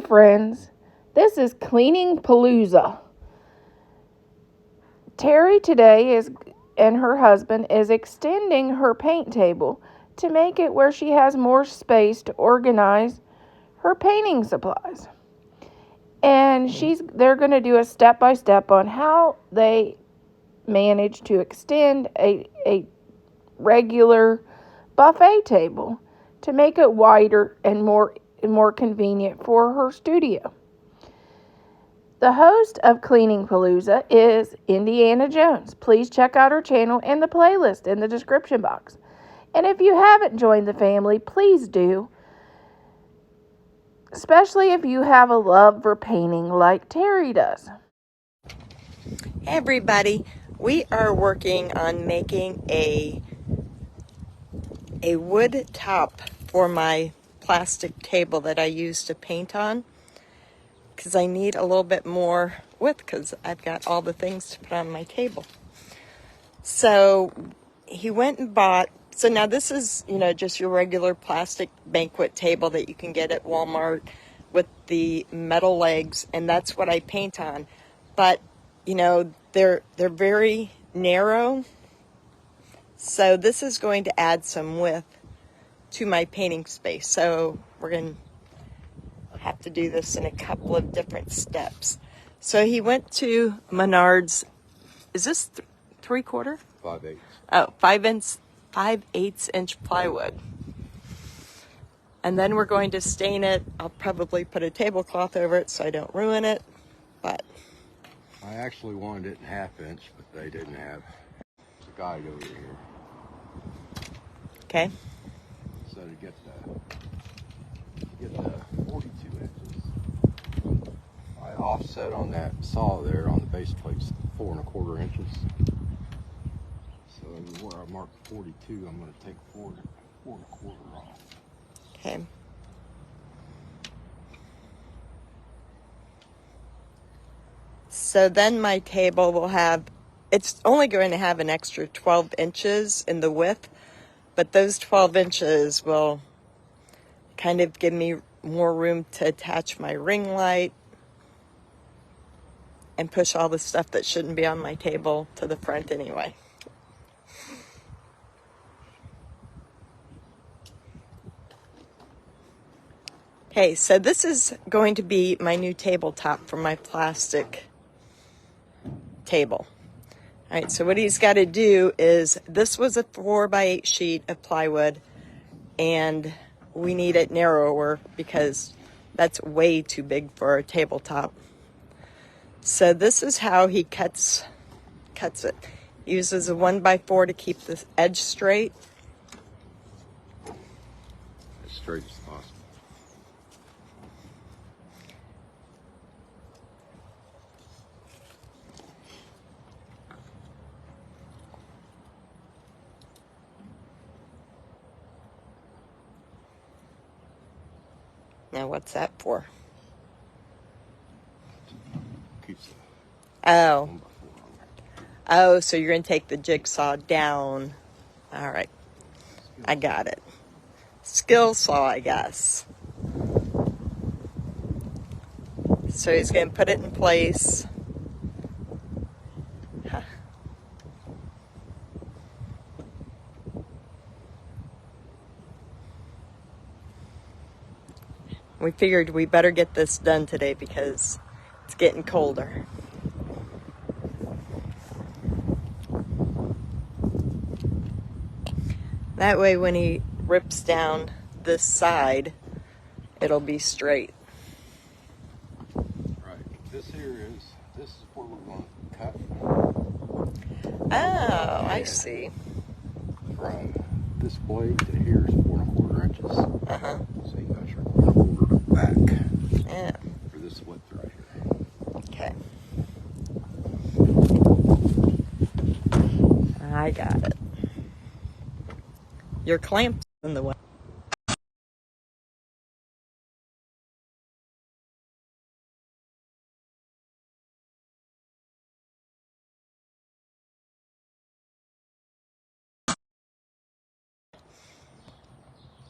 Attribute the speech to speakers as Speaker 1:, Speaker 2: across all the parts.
Speaker 1: friends. This is Cleaning Palooza. Terry today and her husband is extending her paint table to make it where she has more space to organize her painting supplies. And they're going to do a step-by-step on how they manage to extend a regular buffet table to make it wider and more convenient for her studio. The host of Cleaning Palooza is Indiana Jones. Please check out her channel and the playlist in the description box. And if you haven't joined the family, please do. Especially if you have a love for painting like Terry does.
Speaker 2: Hey everybody, we are working on making a wood top for my plastic table that I use to paint on, because I need a little bit more width because I've got all the things to put on my table. So he went and bought, so now this is, just your regular plastic Banquet table that you can get at Walmart with the metal legs, and that's what I paint on. But, they're very narrow, so this is going to add some width to my painting space. So we're going to have to do this in a couple of different steps. So he went to Menards. Is this 3/4?
Speaker 3: 5/8.
Speaker 2: Oh, 5/8 inch plywood. And then we're going to stain it. I'll probably put a tablecloth over it so I don't ruin it. But
Speaker 3: I actually wanted it in 1/2 inch, but they didn't have the guide over here.
Speaker 2: okay.
Speaker 3: So to get the 42 inches, I offset on that saw there on the base plates 4 1/4 inches. So where I marked 42, I'm going to take 4 1/4 off.
Speaker 2: Okay. So then my table will have, it's only going to have an extra 12 inches in the width, but those 12 inches will kind of give me more room to attach my ring light and push all the stuff that shouldn't be on my table to the front anyway. Okay, so this is going to be my new tabletop for my plastic table. All right, so what he's got to do is, this was a 4x8 sheet of plywood, and we need it narrower because that's way too big for a tabletop. So this is how he cuts it. He uses a 1x4 to keep the edge straight.
Speaker 3: As straight as possible.
Speaker 2: Now what's that for?
Speaker 3: Keeps the
Speaker 2: Oh.
Speaker 3: 1x4 on there.
Speaker 2: Oh, so you're going to take the jigsaw down. All right. I got it. Skill saw, I guess. So he's going to put it in place. Huh. We figured we better get this done today because it's getting colder. That way when he rips down this side, it'll be straight.
Speaker 3: Right. This is where we're going to cut.
Speaker 2: Oh, I see.
Speaker 3: From this blade to here is 4 1/4 inches.
Speaker 2: Uh-huh.
Speaker 3: So you measure 1/4 back.
Speaker 2: Yeah.
Speaker 3: For this width right here.
Speaker 2: Okay. I got it. Your clamp's in the way.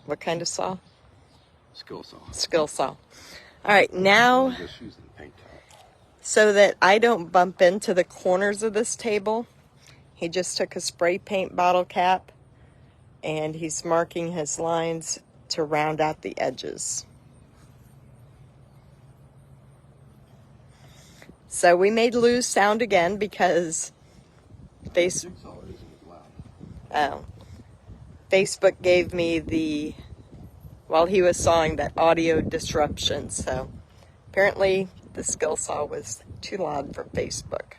Speaker 2: What kind of saw?
Speaker 3: Skill saw.
Speaker 2: Skill saw. All right, now,
Speaker 3: I'm just using the paint top.
Speaker 2: so that I don't bump into the corners of this table, he just took a spray paint bottle cap and he's marking his lines to round out the edges. So we made Lou sound again because
Speaker 3: Jigsaw isn't as loud.
Speaker 2: Facebook gave me while he was sawing, that audio disruption. So apparently the skill saw was too loud for Facebook.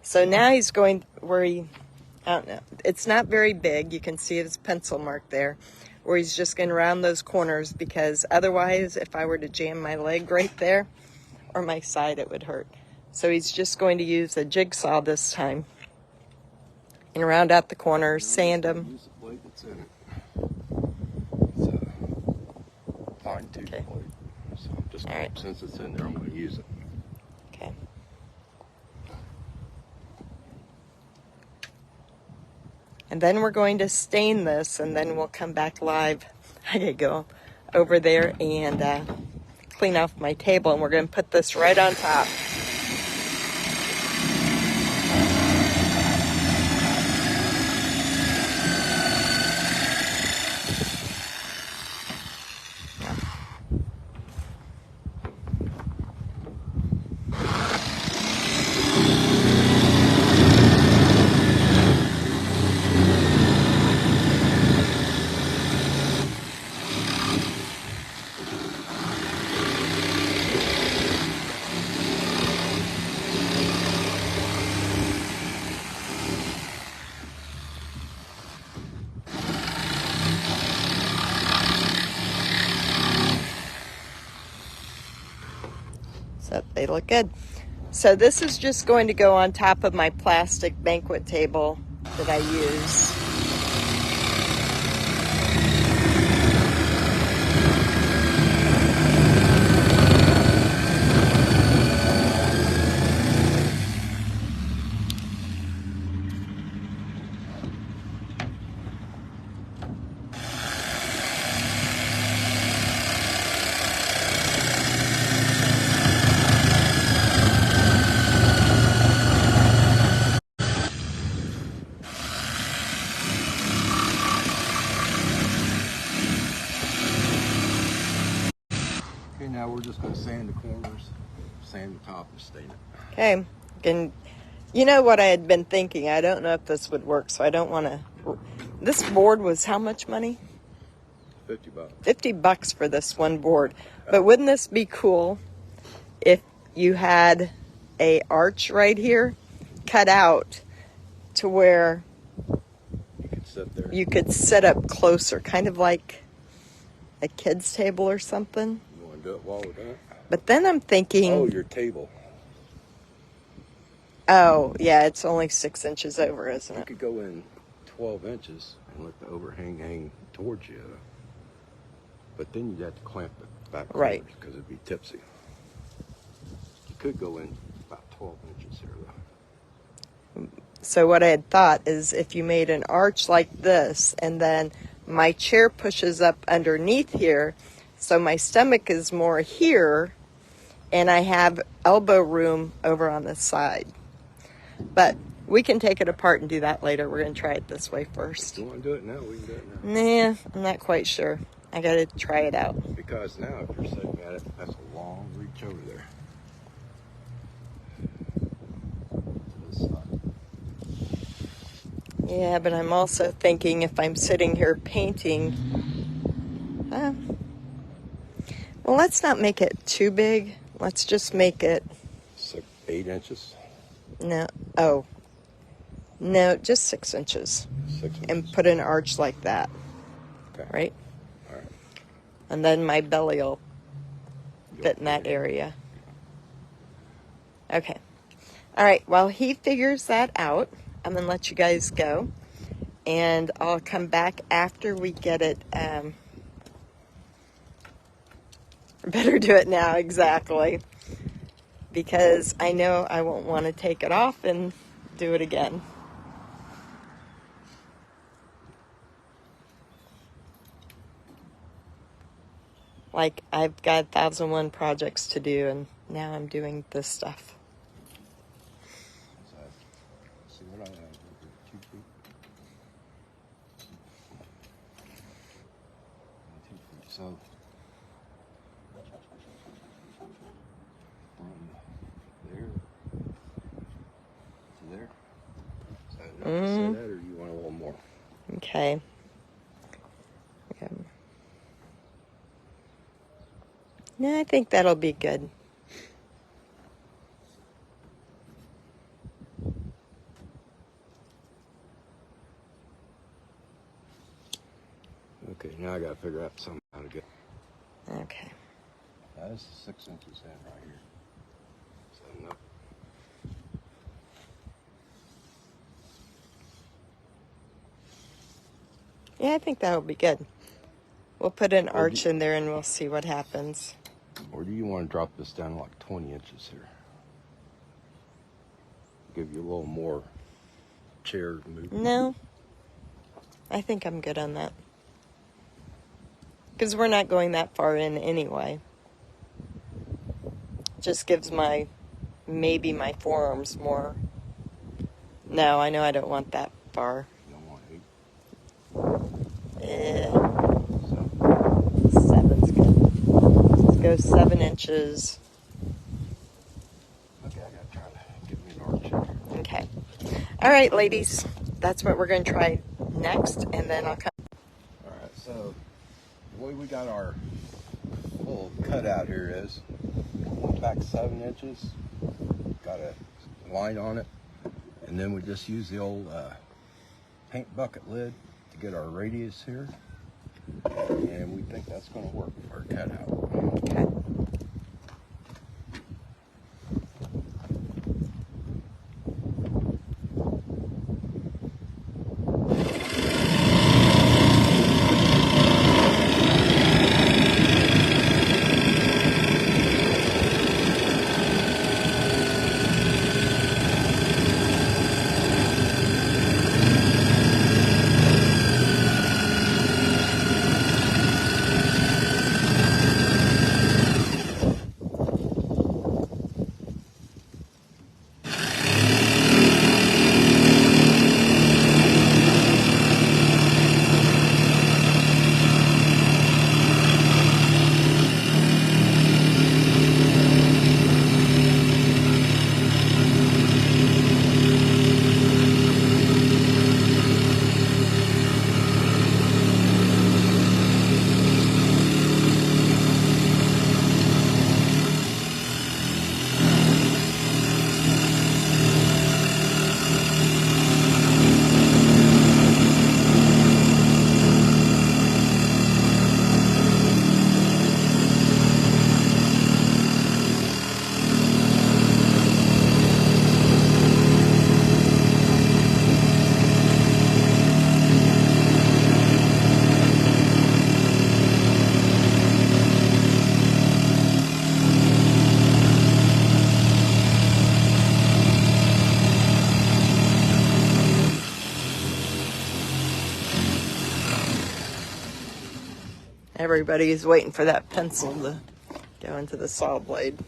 Speaker 2: So now he's going where I don't know, it's not very big. You can see his pencil mark there, where he's just going to round those corners, because otherwise, if I were to jam my leg right there or my side, it would hurt. So he's just going to use a jigsaw this time and round out the corners, sand them.
Speaker 3: Use the blade that's in it. It's a fine tooth blade. So I'm just,
Speaker 2: All right.
Speaker 3: Since it's in there, I'm going to use it.
Speaker 2: Okay. And then we're going to stain this, and then we'll come back live. I gotta go over there and clean off my table, and we're going to put this right on top. So they look good. So this is just going to go on top of my plastic banquet table that I use.
Speaker 3: Okay, now we're just going to sand the corners, sand the top, and stain it.
Speaker 2: Okay, and you know what I had been thinking? I don't know if this would work, so I don't want to. This board was how much money?
Speaker 3: $50.
Speaker 2: $50 for this one board. But wouldn't this be cool if you had a arch right here cut out to where
Speaker 3: You could sit there.
Speaker 2: you could sit up closer, kind of like a kid's table or something?
Speaker 3: You want to do it while we're done?
Speaker 2: But then I'm thinking,
Speaker 3: Oh, your table.
Speaker 2: oh, yeah, it's only 6 inches over, isn't
Speaker 3: You
Speaker 2: it?
Speaker 3: could go in 12 inches and let the overhang hang towards you. But then you'd have to clamp the back corners
Speaker 2: Right.
Speaker 3: because it'd be tipsy. You could go in about 12 inches here, though.
Speaker 2: So what I had thought is if you made an arch like this, and then my chair pushes up underneath here, so my stomach is more here, and I have elbow room over on the side. But we can take it apart and do that later. We're going to try it this way first.
Speaker 3: If you want to do it now, we can do it now.
Speaker 2: Nah, I'm not quite sure. I got to try it out.
Speaker 3: Because now, if you're sitting at it, that's a long reach over there. To this side.
Speaker 2: Yeah, but I'm also thinking if I'm sitting here painting, well, let's not make it too big. Let's just make it,
Speaker 3: 8 inches.
Speaker 2: no, just 6 inches.
Speaker 3: 6 inches.
Speaker 2: And put an arch like that,
Speaker 3: Okay.
Speaker 2: right?
Speaker 3: All right.
Speaker 2: And then my belly will fit in that area. Okay. All right, while he figures that out, I'm going to let you guys go. And I'll come back after we get it. Better do it now, exactly. Because I know I won't want to take it off and do it again. Like, I've got 1,001 projects to do, and now I'm doing this stuff.
Speaker 3: So, see what I have. 2 feet. 2 feet. So, from there to there. So, say that, or you want a little more?
Speaker 2: Okay. Yeah, I think that'll be good.
Speaker 3: Okay, now I gotta figure out something how to get.
Speaker 2: Okay.
Speaker 3: Now this is 6 inches in right here. So no.
Speaker 2: Yeah, I think that'll be good. We'll put an arch in there and we'll see what happens.
Speaker 3: Or do you want to drop this down like 20 inches here? Give you a little more chair movement.
Speaker 2: No, I think I'm good on that. Because we're not going that far in anyway. Just gives maybe my forearms more. No, I know I don't want that far.
Speaker 3: You don't want 8?
Speaker 2: 7's good. Let's go 7 inches.
Speaker 3: Okay, I gotta try to get me an arch here.
Speaker 2: Okay. All right, ladies. That's what we're going to try next, and then I'll come.
Speaker 3: All right, so the way we got our little cutout here is went back 7 inches, got a line on it, and then we just use the old paint bucket lid to get our radius here, and we think that's going to work for our cutout.
Speaker 2: Okay. Everybody's waiting for that pencil to go into the saw blade.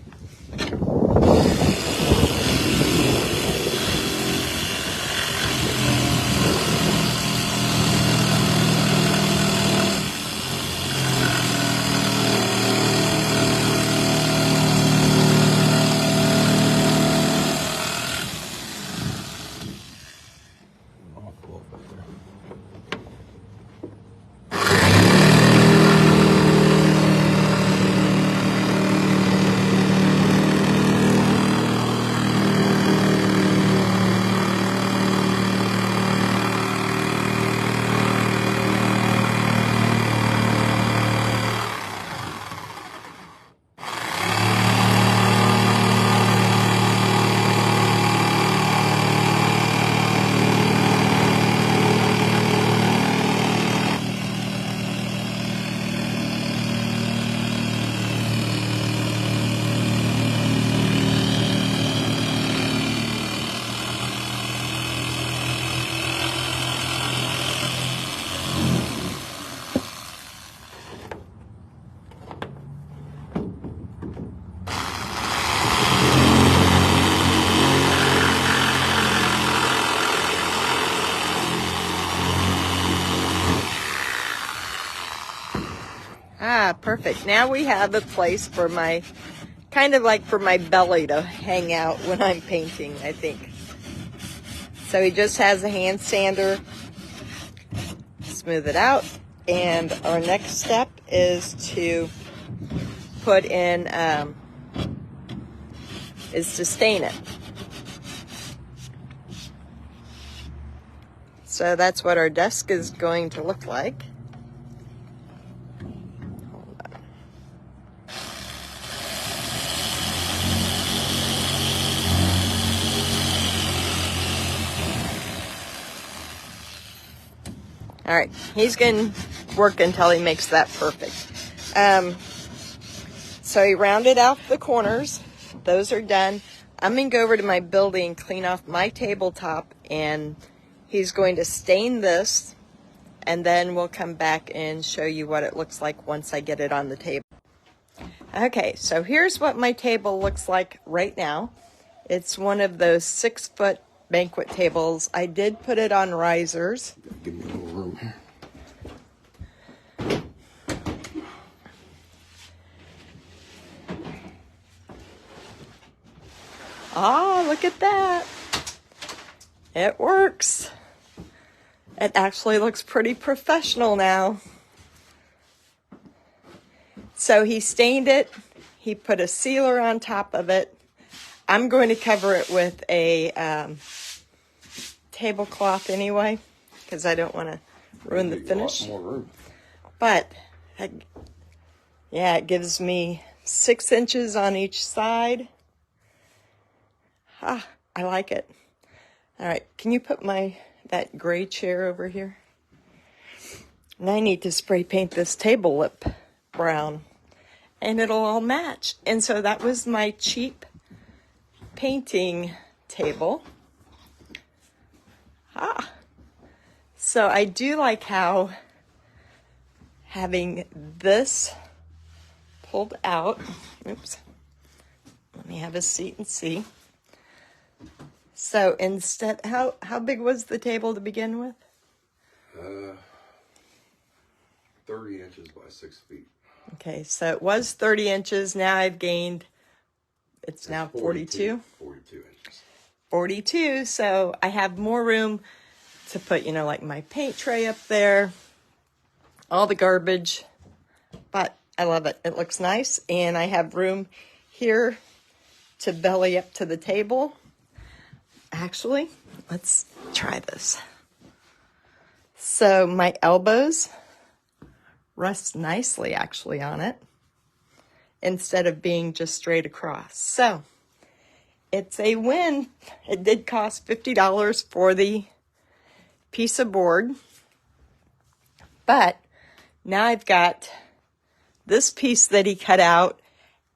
Speaker 2: Ah, perfect. Now we have a place for my, kind of like for my belly to hang out when I'm painting, I think. So he just has a hand sander, smooth it out. And our next step is to put in, is to stain it. So that's what our desk is going to look like. Hold on. All right, he's going to work until he makes that perfect. So he rounded out the corners. Those are done. I'm going to go over to my building, clean off my tabletop, and he's going to stain this, and then we'll come back and show you what it looks like once I get it on the table. Okay, so here's what my table looks like right now. It's one of those 6-foot banquet tables. I did put it on risers.
Speaker 3: Give me a little room here.
Speaker 2: Ah, look at that. It works. It actually looks pretty professional now. So he stained it. He put a sealer on top of it. I'm going to cover it with a tablecloth anyway, because I don't want to ruin the finish.
Speaker 3: More room.
Speaker 2: But, yeah, it gives me 6 inches on each side. Ah, I like it. All right, can you put that gray chair over here? And I need to spray paint this table lip brown, and it'll all match. And so that was my cheap painting table. Ah, so I do like how having this pulled out. Oops. Let me have a seat and see. So instead, how big was the table to begin with?
Speaker 3: 30 inches by 6 feet.
Speaker 2: Okay, so it was 30 inches. Now I've gained, it's now 42.
Speaker 3: 42 inches.
Speaker 2: 42, so I have more room to put, like my paint tray up there, all the garbage, but I love it. It looks nice, and I have room here to belly up to the table. Actually, let's try this. So my elbows rest nicely actually on it instead of being just straight across. So it's a win. It did cost $50 for the piece of board, but now I've got this piece that he cut out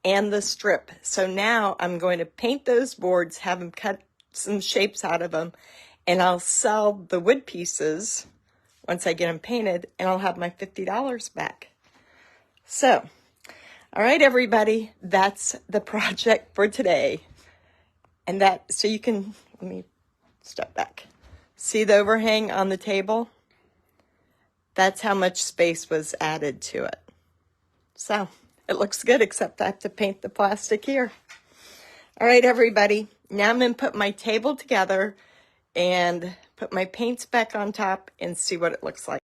Speaker 2: and the strip. So now I'm going to paint those boards, have him cut some shapes out of them, and I'll sell the wood pieces once I get them painted, and I'll have my $50 back. So, all right, everybody, that's the project for today. And so you can, let me step back. See the overhang on the table? That's how much space was added to it. So, it looks good, except I have to paint the plastic here. All right, everybody. Now I'm going to put my table together and put my paints back on top and see what it looks like.